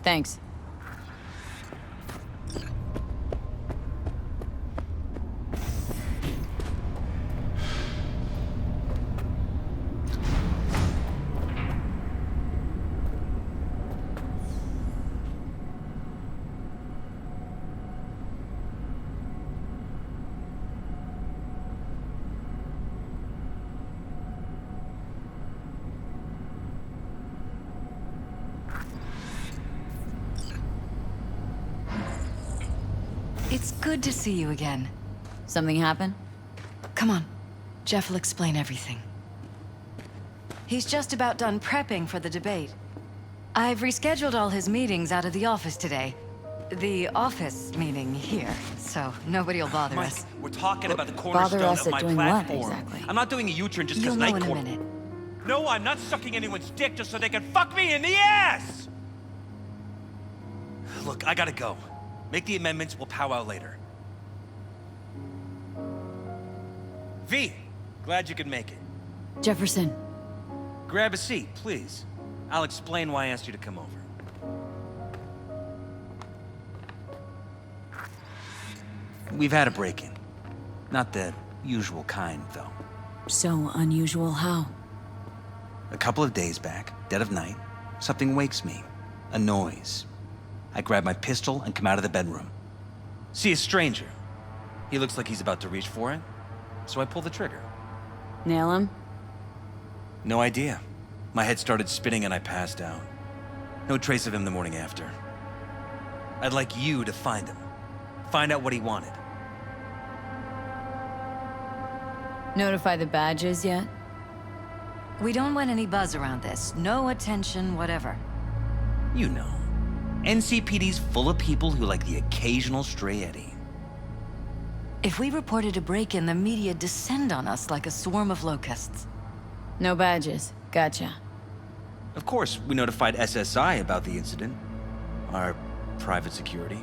Thanks. It's good to see you again. Something happen? Come on. Jeff will explain everything. He's just about done prepping for the debate. I've rescheduled all his meetings out of the office today. The office meeting here, so nobody will bother Mike, us. we're talking about the Bother cornerstone us of at my doing platform. what, exactly? I'm not doing a U-turn just because You'll know Night in a Court... minute. No, I'm not sucking anyone's dick just so they can fuck me in the ass! Look, I gotta go. Make the amendments, we'll powwow later. V, glad you could make it. Jefferson. Grab a seat, please. I'll explain why I asked you to come over. We've had a break-in. Not the usual kind, though. So unusual how? A couple of days back, dead of night, something wakes me. A noise. I grab my pistol and come out of the bedroom. See a stranger. He looks like he's about to reach for it, so I pull the trigger. Nail him? No idea. My head started spinning and I passed out. No trace of him the morning after. I'd like you to find him. Find out what he wanted. Notify the badges yet? We don't want any buzz around this. No attention, whatever. You know. NCPD's full of people who like the occasional stray eddy. If we reported a break-in, the media descend on us like a swarm of locusts. No badges. Gotcha. Of course, we notified SSI about the incident. Our private security.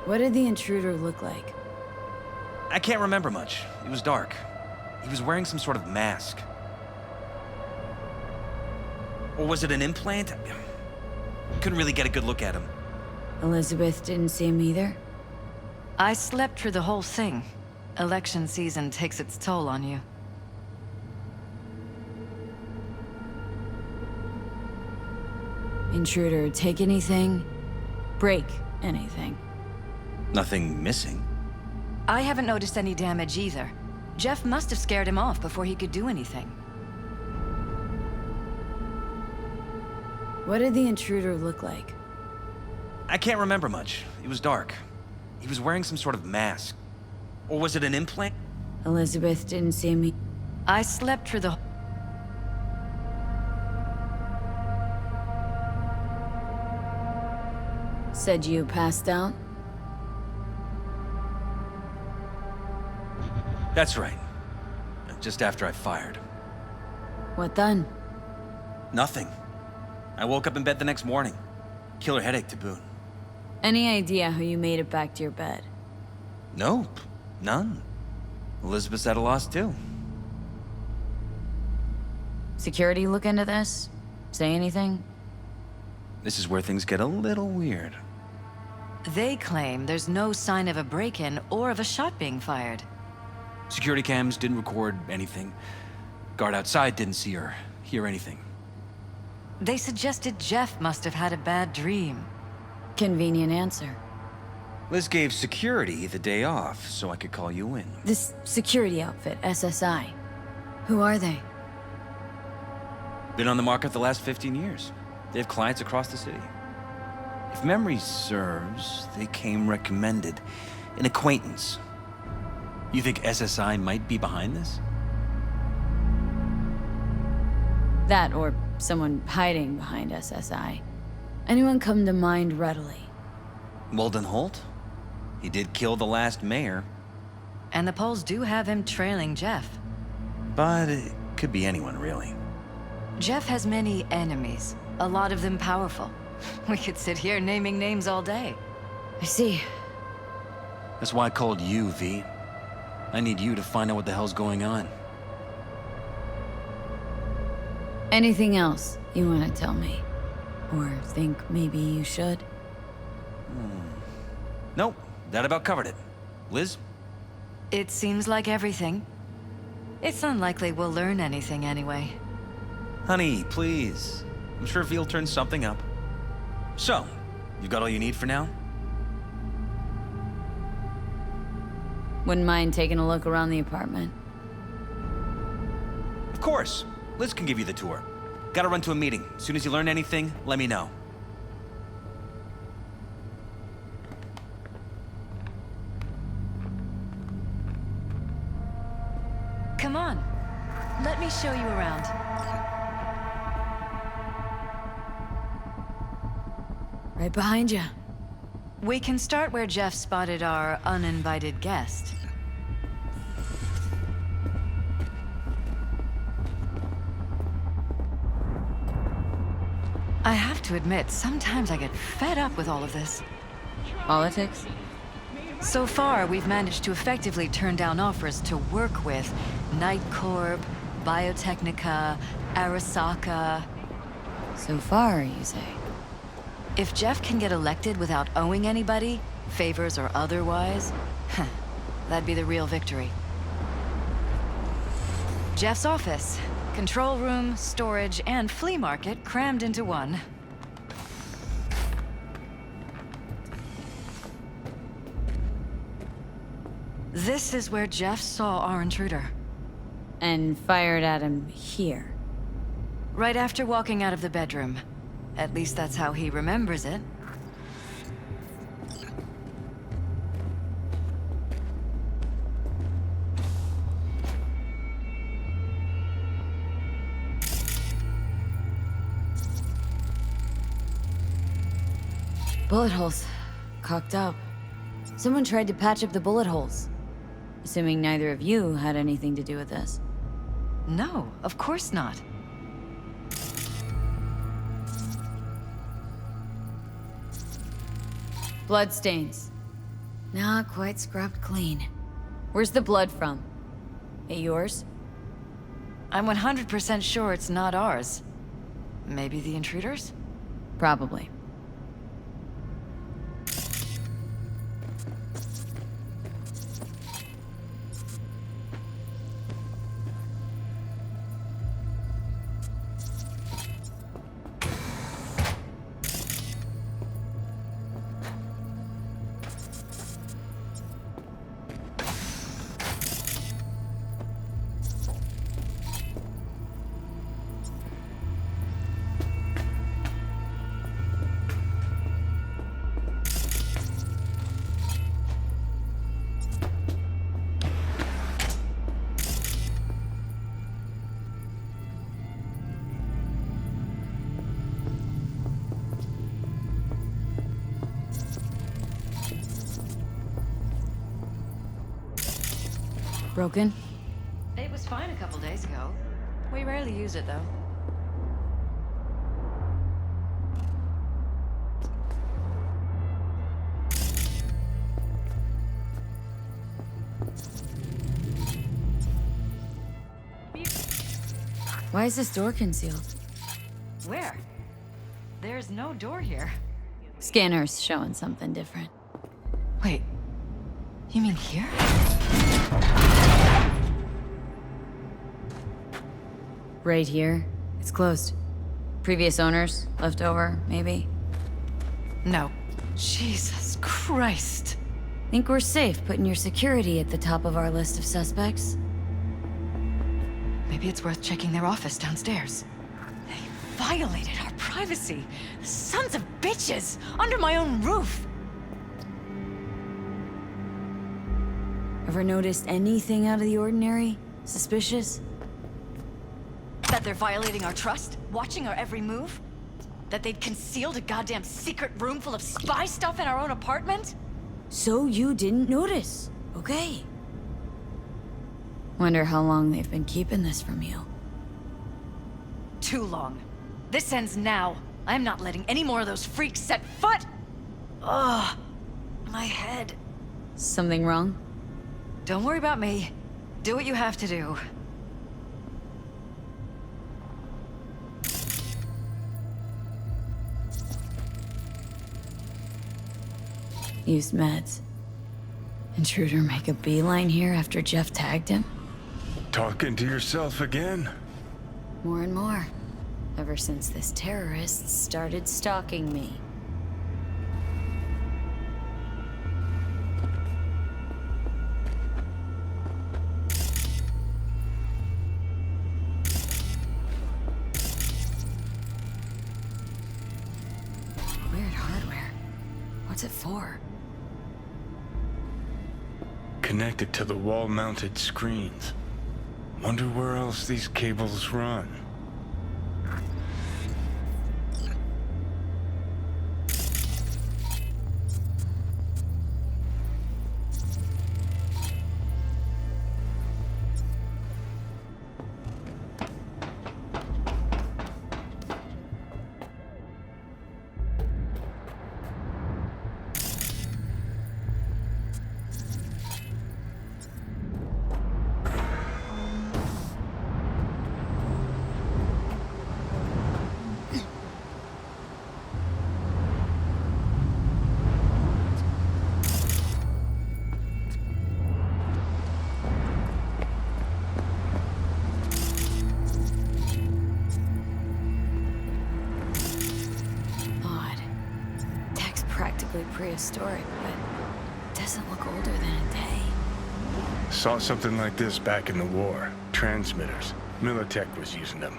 What did the intruder look like? I can't remember much. It was dark. He was wearing some sort of mask. Or was it an implant? Couldn't really get a good look at him. Elizabeth didn't see him either? I slept through the whole thing. Election season takes its toll on you. Intruder take anything? Break anything? Nothing missing. I haven't noticed any damage either. Jeff must have scared him off before he could do anything. What did the intruder look like? I can't remember much. It was dark. He was wearing some sort of mask. Or was it an implant? Elizabeth didn't see me. I slept through the... Said you passed out? That's right. Just after I fired. What then? Nothing. I woke up in bed the next morning. Killer headache to boot. Any idea how you made it back to your bed? Nope. None. Elizabeth's at a loss too. Security look into this? Say anything? This is where things get a little weird. They claim there's no sign of a break-in or of a shot being fired. Security cams didn't record anything. Guard outside didn't see or hear anything. They suggested Jeff must have had a bad dream. Convenient answer. Liz gave security the day off so I could call you in. This security outfit, SSI. Who are they? Been on the market the last 15 years. They have clients across the city. If memory serves, they came recommended. An acquaintance. You think SSI might be behind this? That or someone hiding behind SSI. Anyone come to mind readily? Walden Holt? He did kill the last mayor. And the polls do have him trailing Jeff. But it could be anyone, really. Jeff has many enemies, a lot of them powerful. We could sit here naming names all day. I see. That's why I called you, V. I need you to find out what the hell's going on. Anything else you want to tell me? Or think maybe you should? Nope, that about covered it. Liz? It seems like everything. It's unlikely we'll learn anything anyway. Honey, please. I'm sure Veal turns something up. So, you got all you need for now? Wouldn't mind taking a look around the apartment. Of course. Liz can give you the tour. Gotta run to a meeting. As soon as you learn anything, let me know. Come on. Let me show you around. Right behind you. We can start where Jeff spotted our uninvited guest. I have to admit, sometimes I get fed up with all of this. Politics? So far, we've managed to effectively turn down offers to work with Night Corp, Biotechnica, Arasaka. So far, you say? If Jeff can get elected without owing anybody, favors or otherwise, that'd be the real victory. Jeff's office. Control room, storage, and flea market crammed into one. This is where Jeff saw our intruder. And fired at him here. Right after walking out of the bedroom. At least that's how he remembers it. Bullet holes. Cocked up. Someone tried to patch up the bullet holes. Assuming neither of you had anything to do with this. No, of course not. Bloodstains. Not quite scrubbed clean. Where's the blood from? It yours? I'm 100% sure it's not ours. Maybe the intruders? Probably. Broken? It was fine a couple days ago. We rarely use it, though. Why is this door concealed? Where? There's no door here. Scanner's showing something different. Wait, you mean here? Right here. It's closed. Previous owners, left over, maybe? No. Jesus Christ. Think we're safe putting your security at the top of our list of suspects? Maybe it's worth checking their office downstairs. They violated our privacy. Sons of bitches! Under my own roof! Ever noticed anything out of the ordinary? Suspicious? That they're violating our trust? Watching our every move? That they'd concealed a goddamn secret room full of spy stuff in our own apartment? So you didn't notice, okay? Wonder how long they've been keeping this from you. Too long. This ends now. I'm not letting any more of those freaks set foot! Ugh. My head. Something wrong? Don't worry about me. Do what you have to do. used meds. Intruder make a beeline here after Jeff tagged him? Talking to yourself again? More and more. Ever since this terrorist started stalking me. Weird hardware. What's it for? Connected to the wall-mounted screens. Wonder where else these cables run. Practically prehistoric, but doesn't look older than a day. Saw something like this back in the war. Transmitters. Militech was using them.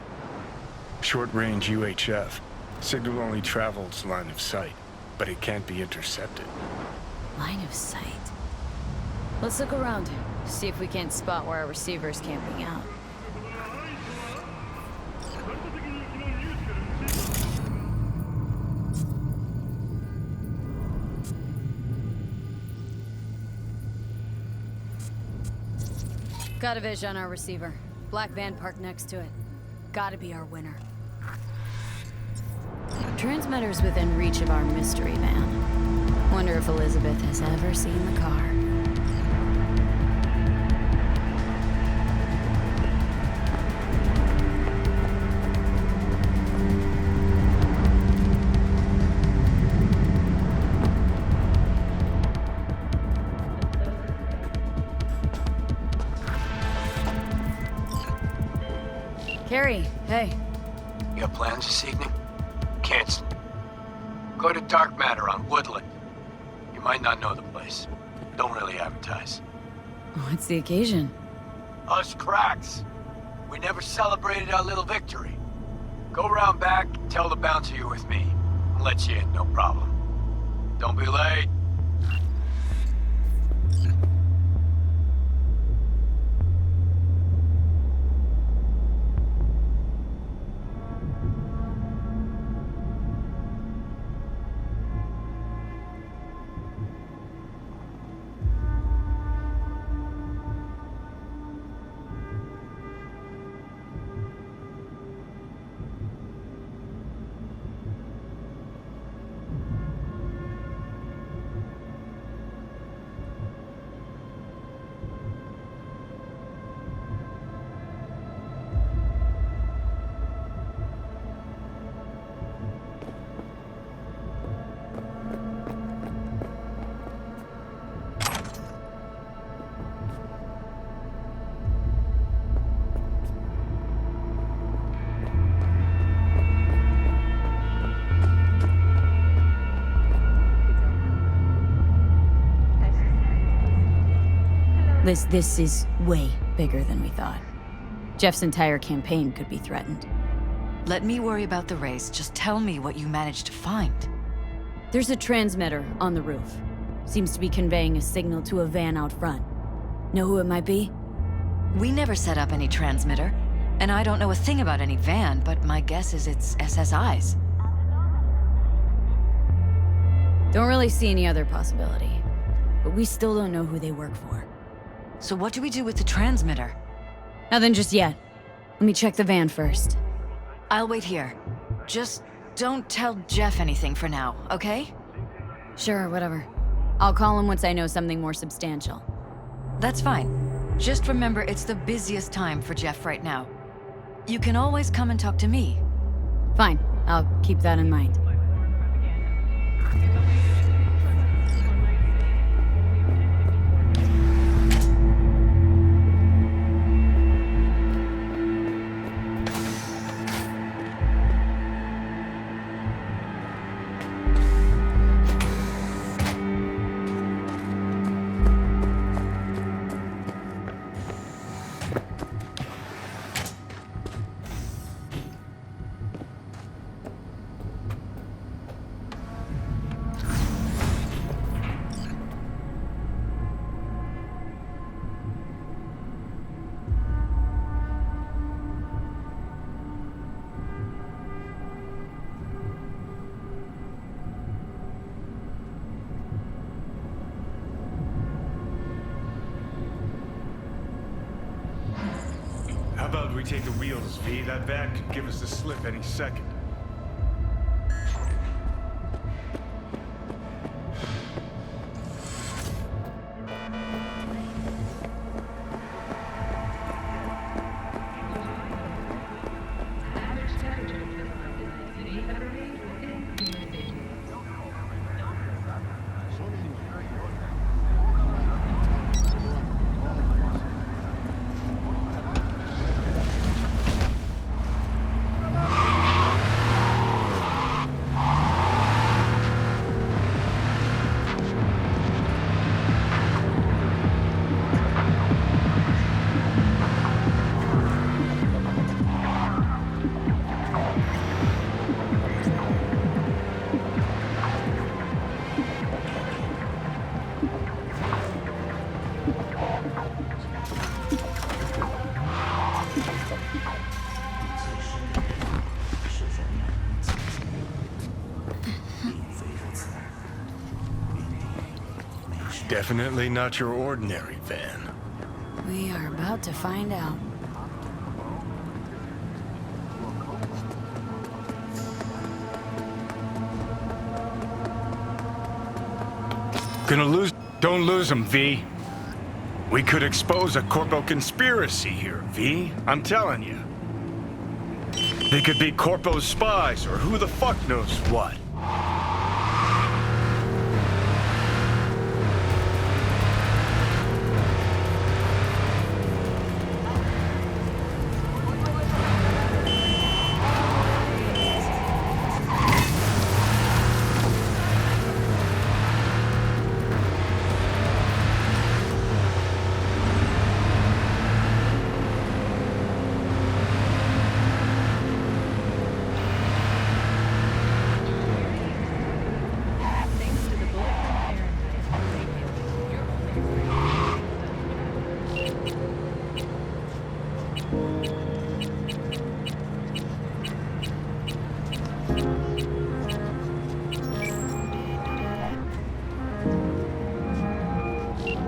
Short-range UHF. Signal only travels line of sight, but it can't be intercepted. Line of sight. Let's look around, see if we can't spot where our receiver's camping out. Got a vision on our receiver. Black van parked next to it. Gotta be our winner. Transmitter's within reach of our mystery van. Wonder if Elizabeth has ever seen the car. Carrie, hey. You got plans this evening? Cancel. Go to Dark Matter on Woodland. You might not know the place. Don't really advertise. What's the occasion? Us cracks. We never celebrated our little victory. Go around back, tell the bouncer you're with me. I'll let you in, no problem. Don't be late. This is way bigger than we thought. Jeff's entire campaign could be threatened. Let me worry about the race. Just tell me what you managed to find. There's a transmitter on the roof. Seems to be conveying a signal to a van out front. Know who it might be? We never set up any transmitter, and I don't know a thing about any van, but my guess is it's SSI's. Don't really see any other possibility. But we still don't know who they work for. So what do we do with the transmitter? Nothing just yet. Let me check the van first. I'll wait here. Just don't tell Jeff anything for now, okay? Sure, whatever. I'll call him once I know something more substantial. That's fine. Just remember it's the busiest time for Jeff right now. You can always come and talk to me. Fine, I'll keep that in mind. do we take the wheels, V? That van could give us the slip any second. Definitely not your ordinary van. We are about to find out. Don't lose them, V. We could expose a corpo conspiracy here, V. I'm telling you. They could be corpo's spies, or who the fuck knows what.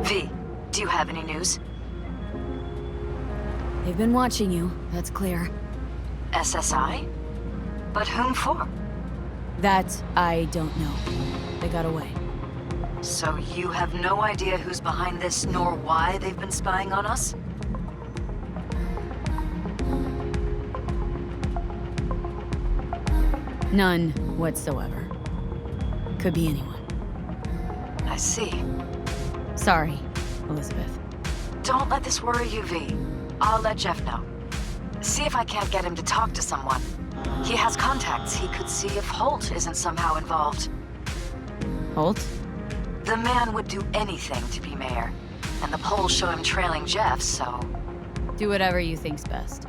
V, do you have any news? They've been watching you, that's clear. SSI? But whom for? That I don't know. They got away. So you have no idea who's behind this, nor why they've been spying on us? None whatsoever. Could be anyone. I see. Sorry, Elizabeth. Don't let this worry you, V. I'll let Jeff know. See if I can't get him to talk to someone. He has contacts. He could see if Holt isn't somehow involved. Holt? The man would do anything to be mayor. And the polls show him trailing Jeff, so... Do whatever you think's best.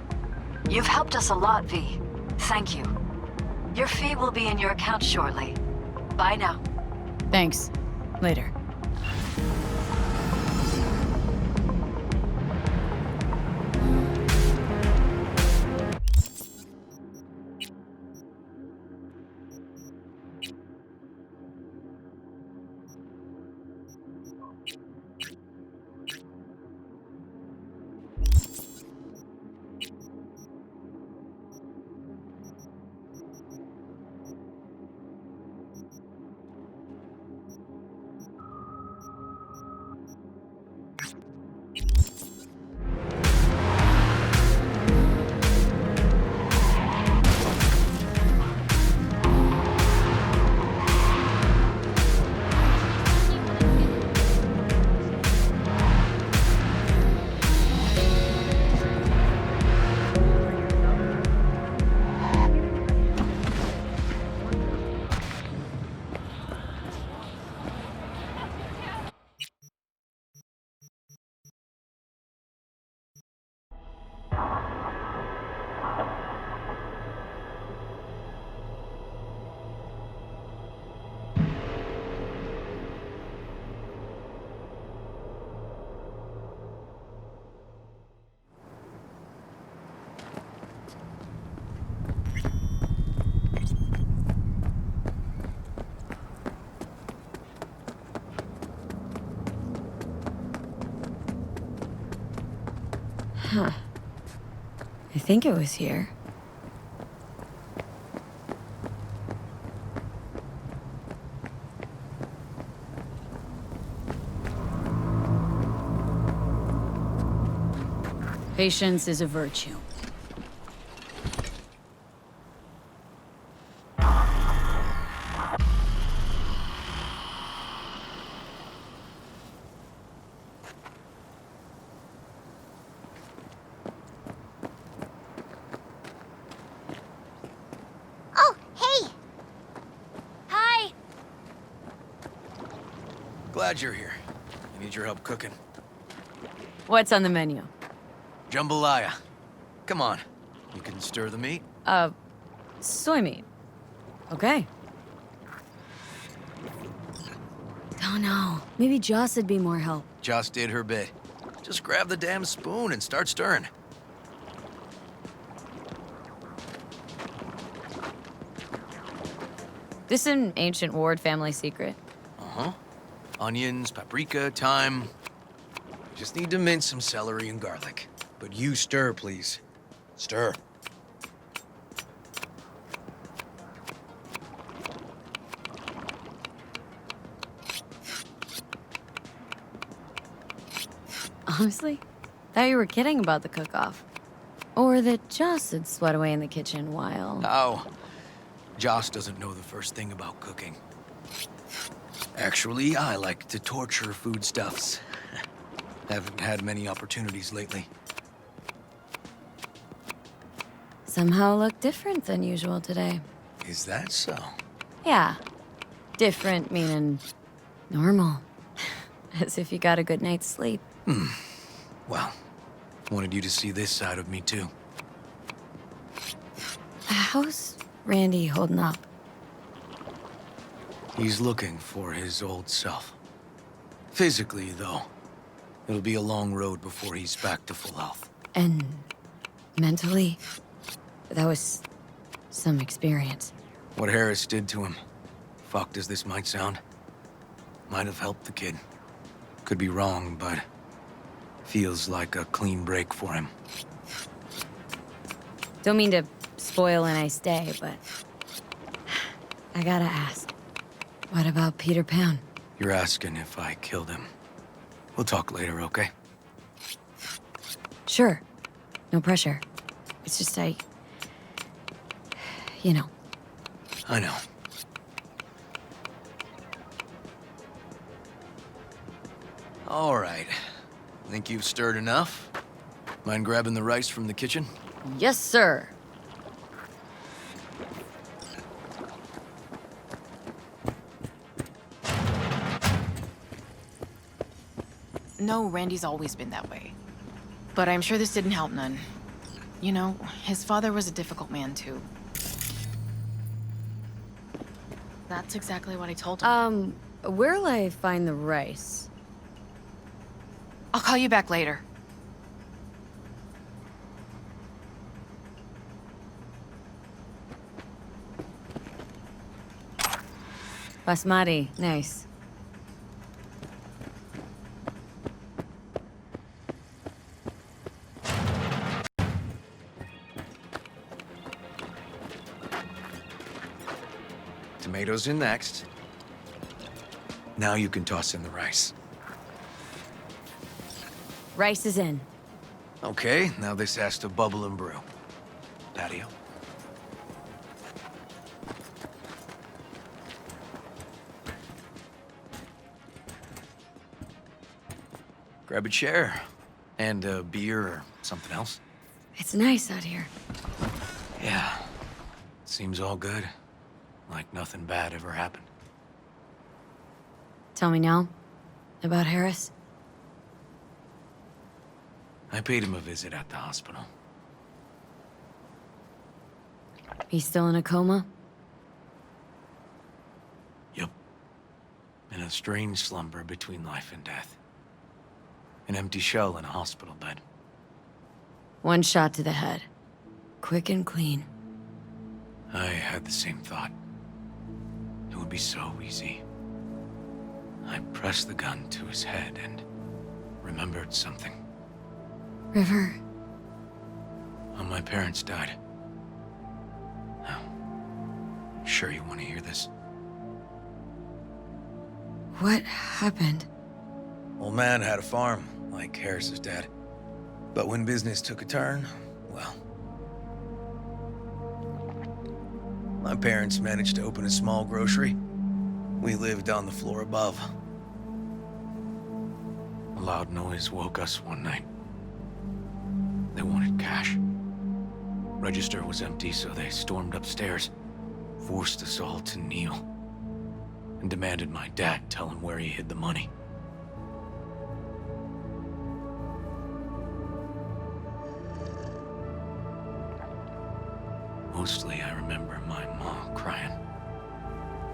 You've helped us a lot, V. Thank you. Your fee will be in your account shortly. Bye now. Thanks. Later. I think it was here. Patience is a virtue. Oh, hey! Hi! Glad you're here. I need your help cooking. What's on the menu? Jambalaya. Come on. You can stir the meat? Soy meat. Okay. Oh no, maybe Joss would be more help. Joss did her bit. Just grab the damn spoon and start stirring. This an ancient Ward family secret. Uh-huh. Onions, paprika, thyme. Just need to mince some celery and garlic. But you stir, please. Stir. Honestly, thought you were kidding about the cook-off. Or that Joss would sweat away in the kitchen while... Oh. Joss doesn't know the first thing about cooking. Actually, I like to torture foodstuffs. Haven't had many opportunities lately. Somehow look different than usual today. Is that so? Yeah. Different meaning normal. As if you got a good night's sleep. Well, wanted you to see this side of me too. How's Randy holding up? He's looking for his old self. Physically, though, it'll be a long road before he's back to full health. And mentally, that was some experience. What Harris did to him, fucked as this might sound, might have helped the kid. Could be wrong, but feels like a clean break for him. Don't mean to spoil a nice day, but I gotta ask. What about Peter Pan? You're asking if I killed him. We'll talk later, okay? Sure. No pressure. It's just you know. I know. All right. Think you've stirred enough? Mind grabbing the rice from the kitchen? Yes, sir. No, Randy's always been that way. But I'm sure this didn't help none. You know, his father was a difficult man, too. That's exactly what I told him. Where'll I find the rice? I'll call you back later. Basmati, nice. Tomatoes in next. Now you can toss in the rice. Rice is in. Okay, now this has to bubble and brew. Patio. Grab a chair. And a beer or something else. It's nice out here. Yeah. Seems all good. Like nothing bad ever happened. Tell me now about Harris. I paid him a visit at the hospital. He's still in a coma? Yep. In a strange slumber between life and death. An empty shell in a hospital bed. One shot to the head. Quick and clean. I had the same thought. It would be so easy. I pressed the gun to his head and remembered something. River. when my parents died. Now, sure you want to hear this? What happened? Old man had a farm, like Harris's dad. But when business took a turn, well... my parents managed to open a small grocery. We lived on the floor above. A loud noise woke us one night. They wanted cash. Register was empty, so they stormed upstairs, forced us all to kneel, and demanded my dad tell him where he hid the money. Mostly, I remember my mom crying.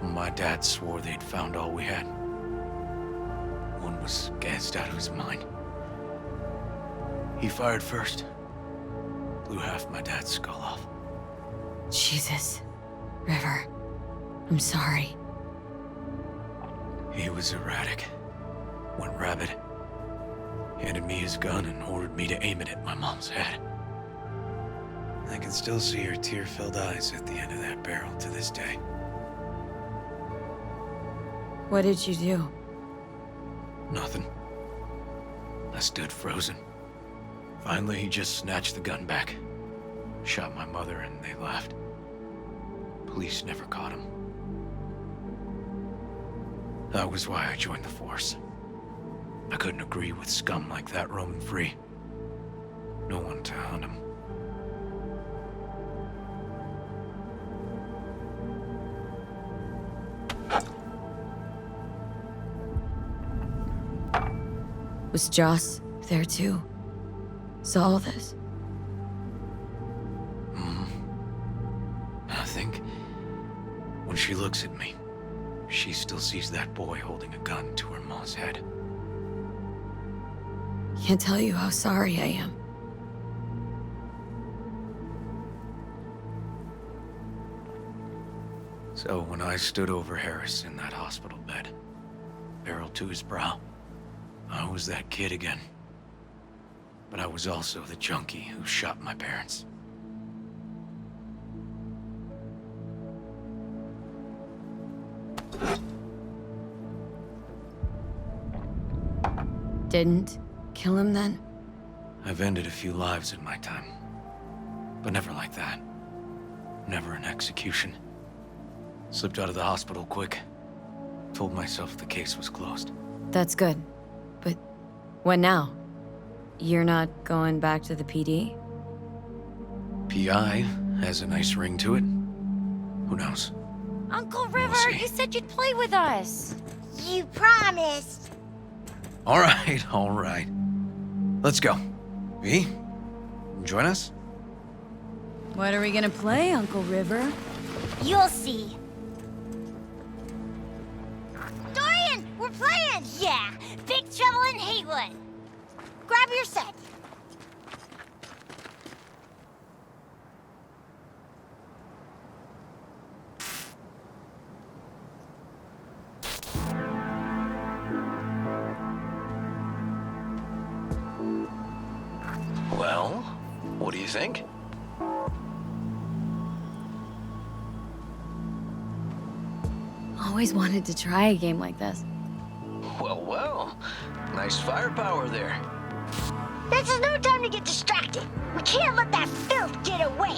My dad swore they'd found all we had. One was gassed out of his mind. He fired first. Blew half my dad's skull off. Jesus. River. I'm sorry. He was erratic. Went rabid. Handed me his gun and ordered me to aim it at my mom's head. I can still see her tear-filled eyes at the end of that barrel to this day. What did you do? Nothing. I stood frozen. Finally, he just snatched the gun back. Shot my mother and they left. Police never caught him. That was why I joined the force. I couldn't agree with scum like that roaming free. No one to hunt him. Was Joss there too? Saw all this? I think when she looks at me, she still sees that boy holding a gun to her mom's head. Can't tell you how sorry I am. So when I stood over Harris in that hospital bed, barrel to his brow, I was that kid again. But I was also the junkie who shot my parents. Didn't kill him then? I've ended a few lives in my time. But never like that. Never an execution. Slipped out of the hospital quick. Told myself the case was closed. That's good. But what now? You're not going back to the PD? PI has a nice ring to it. Who knows? Uncle We'll River, see. you said you'd play with us. You promised. All right. Let's go. V, join us? What are we gonna play, Uncle River? You'll see. Dorian, we're playing! Yeah, Big Trouble in Haywood. Grab your set. Well, what do you think? Always wanted to try a game like this. Well, nice firepower there. This is no time to get distracted. We can't let that filth get away.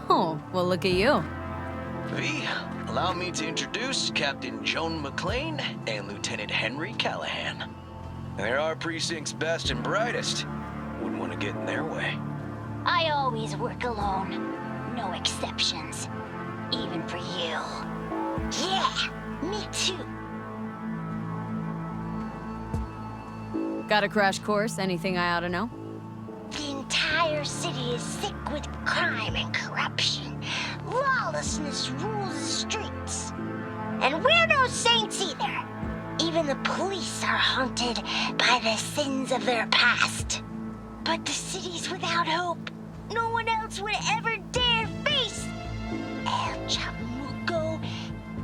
Oh, well, look at you. V, allow me to introduce Captain Joan McClane and Lieutenant Henry Callahan. They're our precinct's best and brightest. Wouldn't want to get in their way. I always work alone. No exceptions. Even for you. Yeah, me too. Got a crash course? Anything I ought to know? The entire city is sick with crime and corruption. Lawlessness rules the streets. And we're no saints either. Even the police are haunted by the sins of their past. But the city's without hope. No one else would ever dare face El Chamuco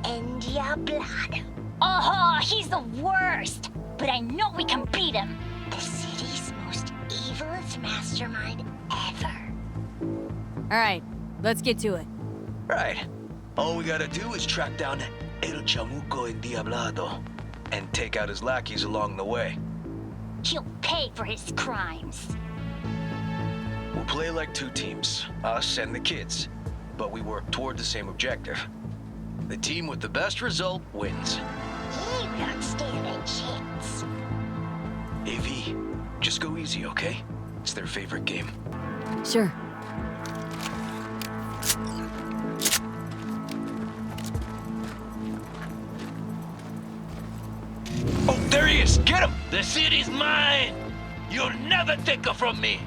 and Diablado. Oh, he's the worst. But I know we can beat him. The city's most evilest mastermind ever. Alright, let's get to it. Right. All we gotta do is track down El Chamuco Endiablado and take out his lackeys along the way. He'll pay for his crimes. We'll play like two teams, us and the kids, but we work toward the same objective. The team with the best result wins. He won't stand a chance. AV, just go easy, okay? It's their favorite game. Sure. Oh, there he is! Get him! The city's mine! You'll never take her from me!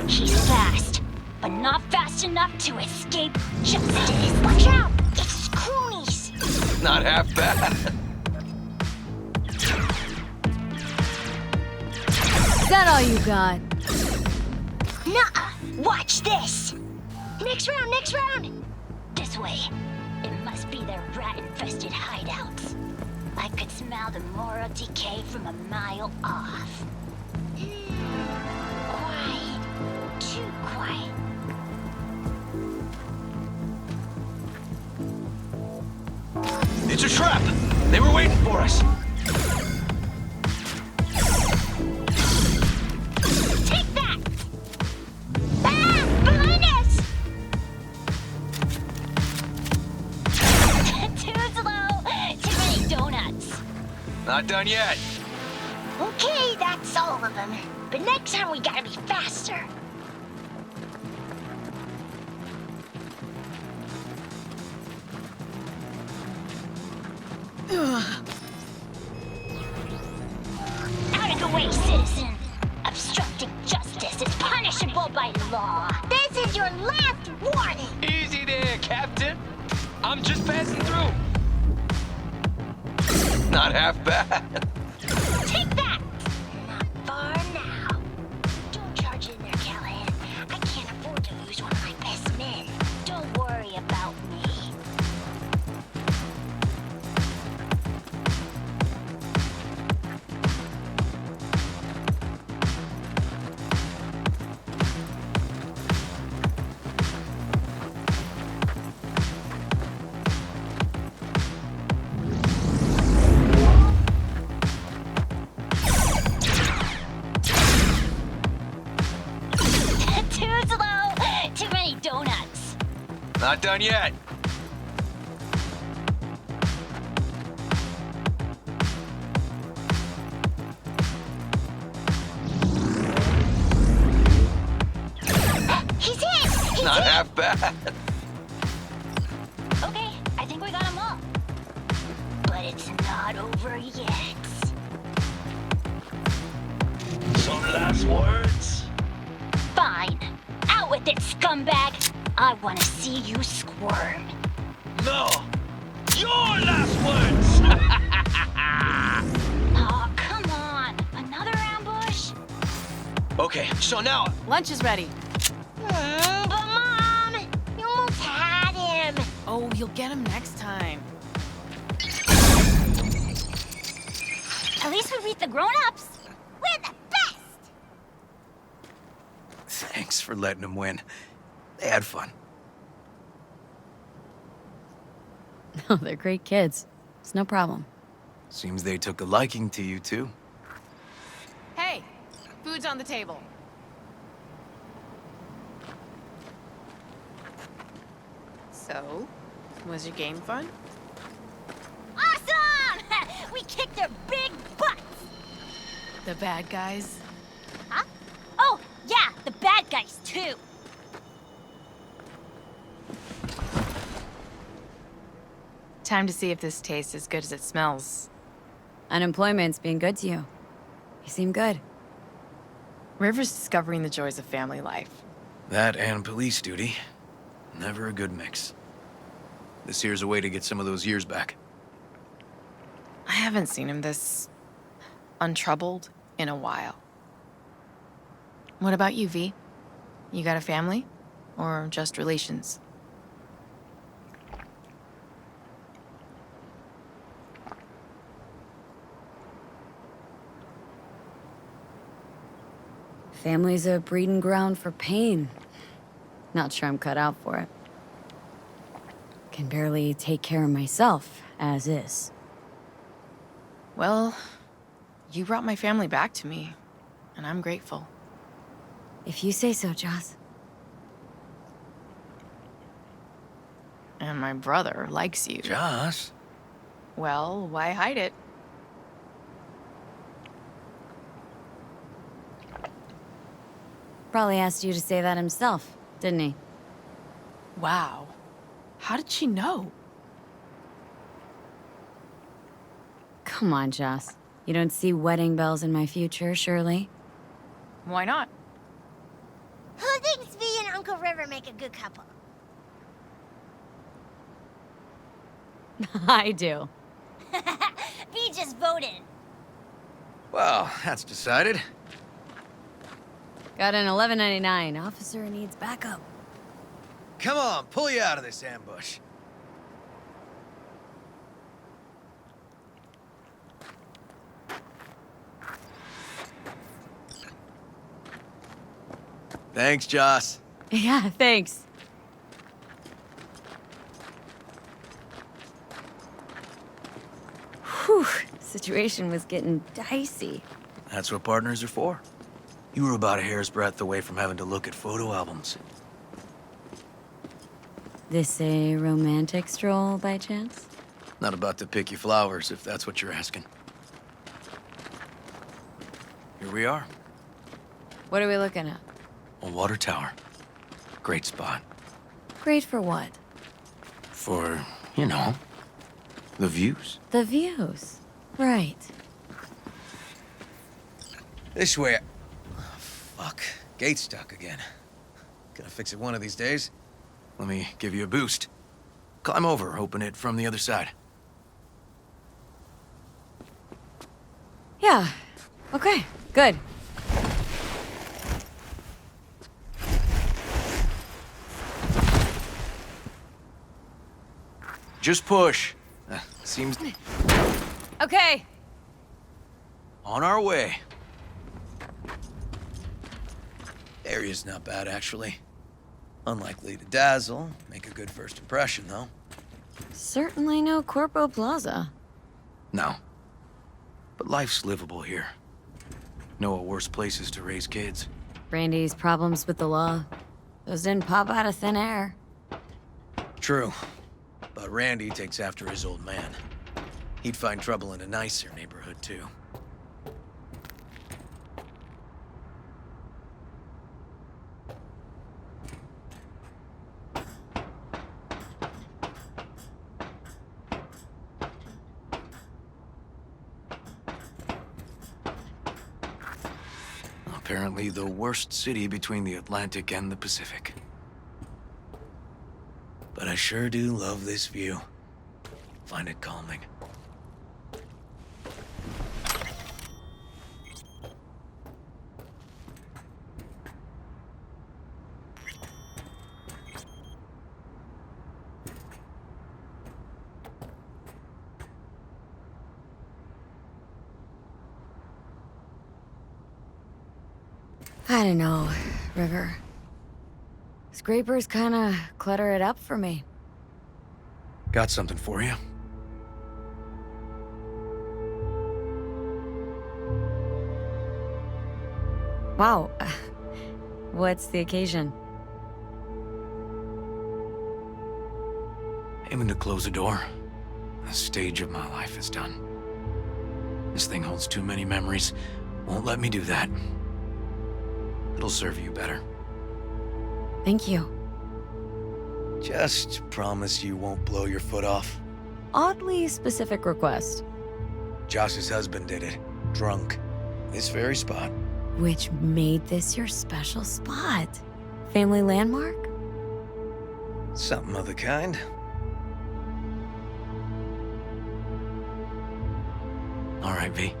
He's fast, but not fast enough to escape justice. Watch out! It's cronies! Not half bad. Is that all you got? Nuh-uh! Watch this! Next round, next round! This way. It must be their rat-infested hideouts. I could smell the moral decay from a mile off. Quiet. Too quiet. It's a trap! They were waiting for us! Take that! Ah! Behind us! Too slow! Too many donuts. Not done yet. Okay, that's all of them. But next time we gotta be faster. Out of the way, citizen! Obstructing justice is punishable by law. This is your last warning! Easy there, Captain. I'm just passing through. Not half bad. Take that! Not far now. Don't charge in there, Callahan. I can't afford to lose one of my best men. Don't worry about me. Too slow! Too many donuts. Not done yet. He's in! He's Not in! half bad. Okay, I think we got them all. But it's not over yet. Some last words? Fine. Out with it, scumbag! I want to see you squirm. No! Your last words! Oh, come on. Another ambush? Okay, so now... Lunch is ready. But Mom, you almost had him. Oh, you'll get him next time. At least we beat the grown-ups. We're the best. Thanks for letting them win. They had fun. Oh, they're great kids. It's no problem. Seems they took a liking to you, too. Hey, food's on the table. So, was your game fun? Awesome! We kicked their big butts. The bad guys? Huh? Oh, yeah, the bad guys, too. Time to see if this tastes as good as it smells. Unemployment's being good to you. You seem good. River's discovering the joys of family life. That and police duty. Never a good mix. This here's a way to get some of those years back. I haven't seen him this untroubled in a while. What about you, V? You got a family? Or just relations? Family's a breeding ground for pain. Not sure I'm cut out for it. Can barely take care of myself, as is. Well, you brought my family back to me, and I'm grateful. If you say so, Joss. And my brother likes you. Joss? Well, why hide it? Probably asked you to say that himself, didn't he? Wow. How did she know? Come on, Joss. You don't see wedding bells in my future, surely? Why not? Who thinks V and Uncle River make a good couple? I do. V just voted. Well, that's decided. Got an 1199. Officer needs backup. Come on, pull you out of this ambush. Thanks, Joss. Yeah, thanks. Whew, situation was getting dicey. That's what partners are for. You were about a hair's breadth away from having to look at photo albums. This a romantic stroll by chance? Not about to pick you flowers, if that's what you're asking. Here we are, What are we looking at? a water tower. Great spot. Great for what? For, you know, the views. The views. Right. This way. Oh, fuck. Gate's stuck again. Gonna fix it one of these days. Let me give you a boost. Climb over, open it from the other side. Yeah. Okay, good. Just push. Seems Okay. on our way. Area's not bad, actually. Unlikely to dazzle. Make a good first impression, though. Certainly no Corpo Plaza. No. But life's livable here. Know of worse places to raise kids. Brandy's problems with the law. Those didn't pop out of thin air. True. But Randy takes after his old man. He'd find trouble in a nicer neighborhood, too. Apparently the worst city between the Atlantic and the Pacific. But I sure do love this view. Find it calming. I don't know, River. Scrapers kinda clutter it up for me. Got something for you. Wow. What's the occasion? Aiming to close the door. The stage of my life is done. This thing holds too many memories. Won't let me do that. It'll serve you better. Thank you. Just promise you won't blow your foot off. Oddly specific request. Josh's husband did it. Drunk. This very spot. Which made this your special spot? Family landmark? Something of the kind. All right, V.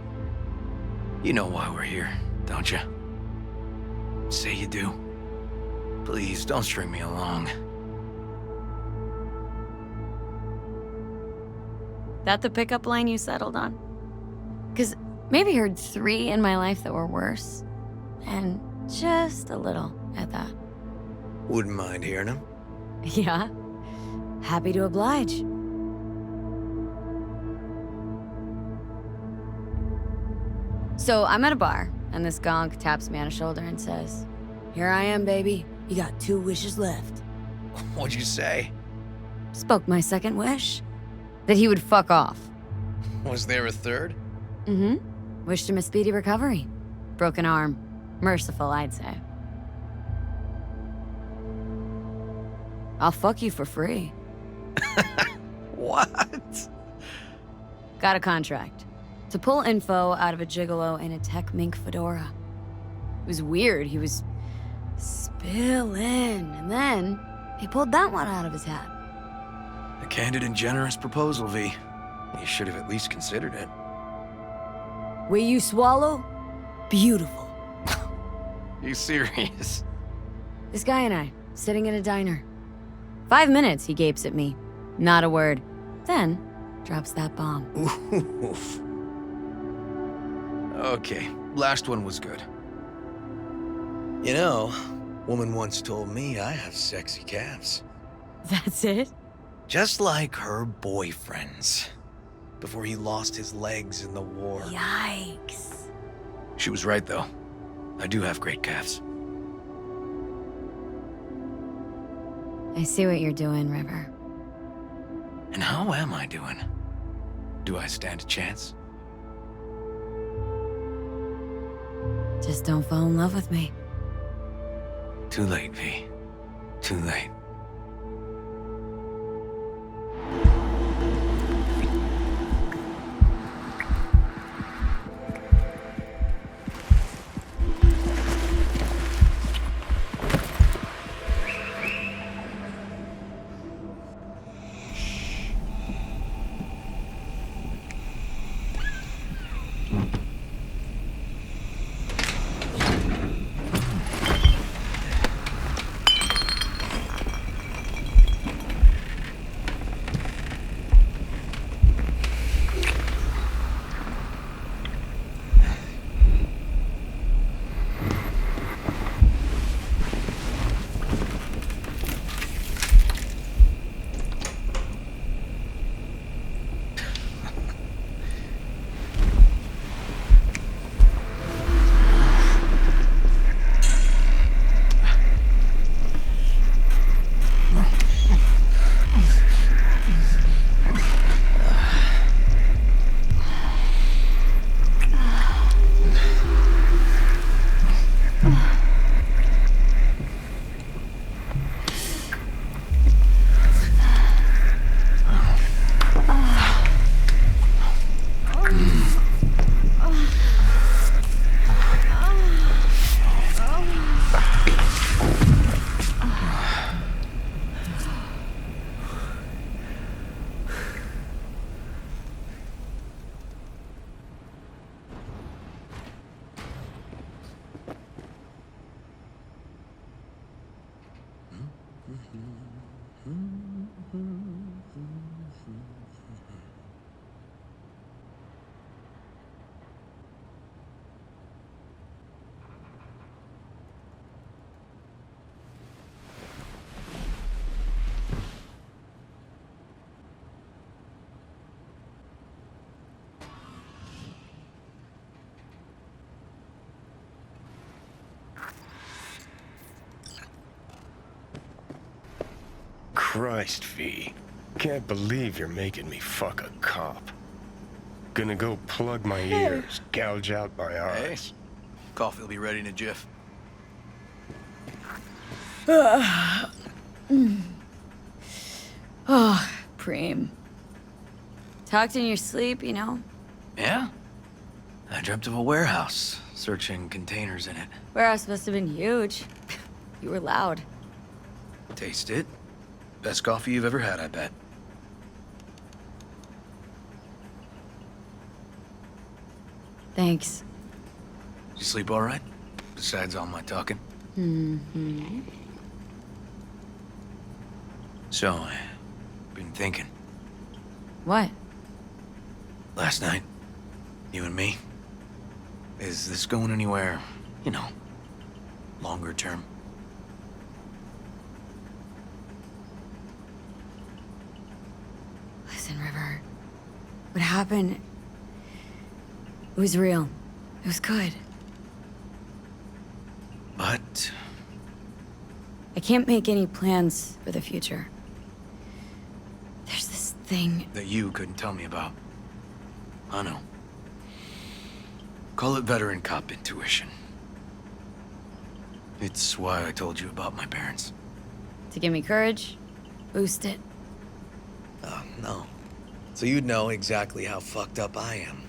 You know why we're here, don't you? Say you do. Please, don't string me along. That the pickup line you settled on? 'Cause maybe heard 3 in my life that were worse. And Just a little, at that. Wouldn't mind hearing him. Yeah? Happy to oblige. So I'm at a bar, and this gonk taps me on the shoulder and says, "Here I am, baby. You got 2 wishes left." What'd you say? Spoke my second wish. That he would fuck off. Was there a third? Mm-hmm. Wished him a speedy recovery. Broken arm. Merciful, I'd say. I'll fuck you for free. What? Got a contract. To pull info out of a gigolo in a tech mink fedora. It was weird. He was spilling. And then he pulled that one out of his hat. A candid and generous proposal, V. You should have at least considered it. Will you swallow? Beautiful. You serious? This guy and I, sitting in a diner. 5 minutes, he gapes at me. Not a word. Then, drops that bomb. Oof. Okay, last one was good. You know, woman once told me I have sexy calves. That's it? Just like her boyfriend's. Before he lost his legs in the war. Yikes. She was right, though. I do have great calves. I see what you're doing, River. And how am I doing? Do I stand a chance? Just don't fall in love with me. Too late, V. Too late. Christ, V. Can't believe you're making me fuck a cop. Gonna go plug my ears, gouge out my eyes. Coffee will be ready in a jiff. Oh, Preem. Talked in your sleep, you know? Yeah? I dreamt of a warehouse, searching containers in it. Warehouse must have been huge. You were loud. Taste it. Best coffee you've ever had, I bet. Thanks. You sleep all right? Besides all my talking? Mm-hmm. So, I've been thinking. What? Last night, you and me. Is this going anywhere, you know, Longer term? Listen, River. What happened... It was real. It was good. But... I can't make any plans for the future. There's this thing... that you couldn't tell me about. I know. Call it veteran cop intuition. It's why I told you about my parents. To give me courage, boost it. Oh, no. So you'd know exactly how fucked up I am.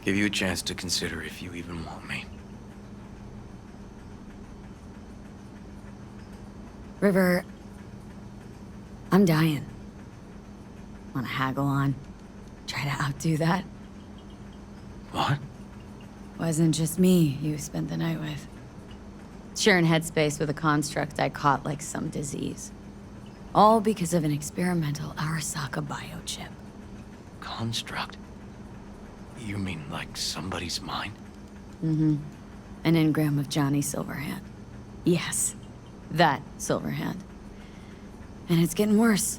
Give you a chance to consider if you even want me. River, I'm dying. Wanna haggle on? Try to outdo that? What? Wasn't just me you spent the night with. Sharing headspace with a construct I caught like some disease. All because of an experimental Arasaka biochip. Construct? You mean like somebody's mind? Mm-hmm. An engram of Johnny Silverhand. Yes, that Silverhand. And it's getting worse.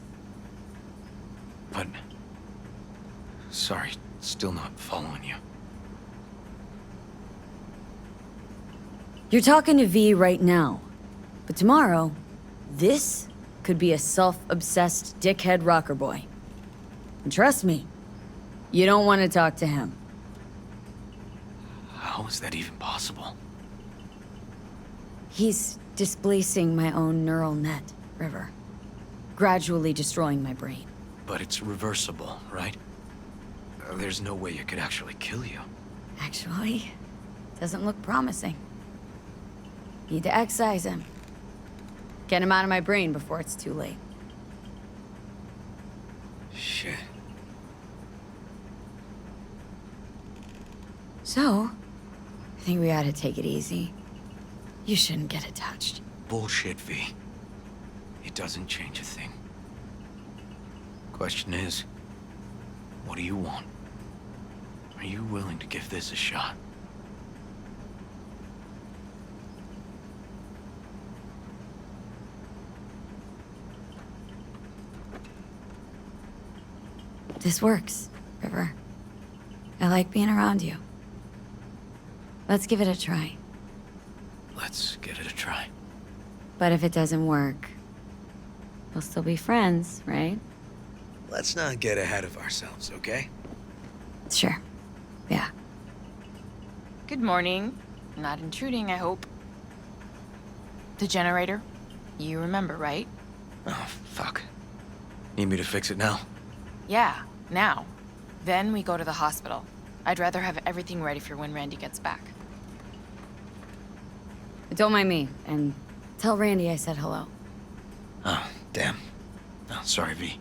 But... Sorry, still not following you. You're talking to V right now. But tomorrow, this could be a self-obsessed dickhead rocker boy. And trust me, you don't want to talk to him. How is that even possible? He's displacing my own neural net, River. Gradually destroying my brain. But it's reversible, right? There's no way it could actually kill you. Actually, doesn't look promising. Need to excise him. Get him out of my brain before it's too late. Shit. So, I think we ought to take it easy. You shouldn't get attached. Bullshit, V. It doesn't change a thing. Question is, what do you want? Are you willing to give this a shot? This works, River. I like being around you. Let's give it a try. Let's give it a try. But if it doesn't work, we'll still be friends, right? Let's not get ahead of ourselves, okay? Sure. Yeah. Good morning. Not intruding, I hope. The generator? You remember, right? Oh, fuck. Need me to fix it now? Yeah, now. Then we go to the hospital. I'd rather have everything ready for when Randy gets back. Don't mind me, and tell Randy I said hello. Oh, damn. Oh, sorry, V.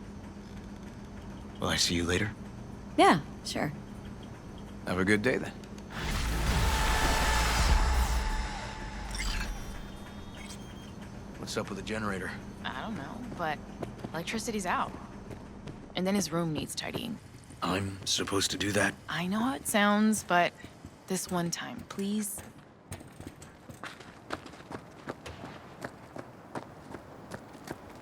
Will I see you later? Yeah, sure. Have a good day, then. What's up with the generator? I don't know, but electricity's out. And then his room needs tidying. I'm supposed to do that? I know how it sounds, but this one time, please.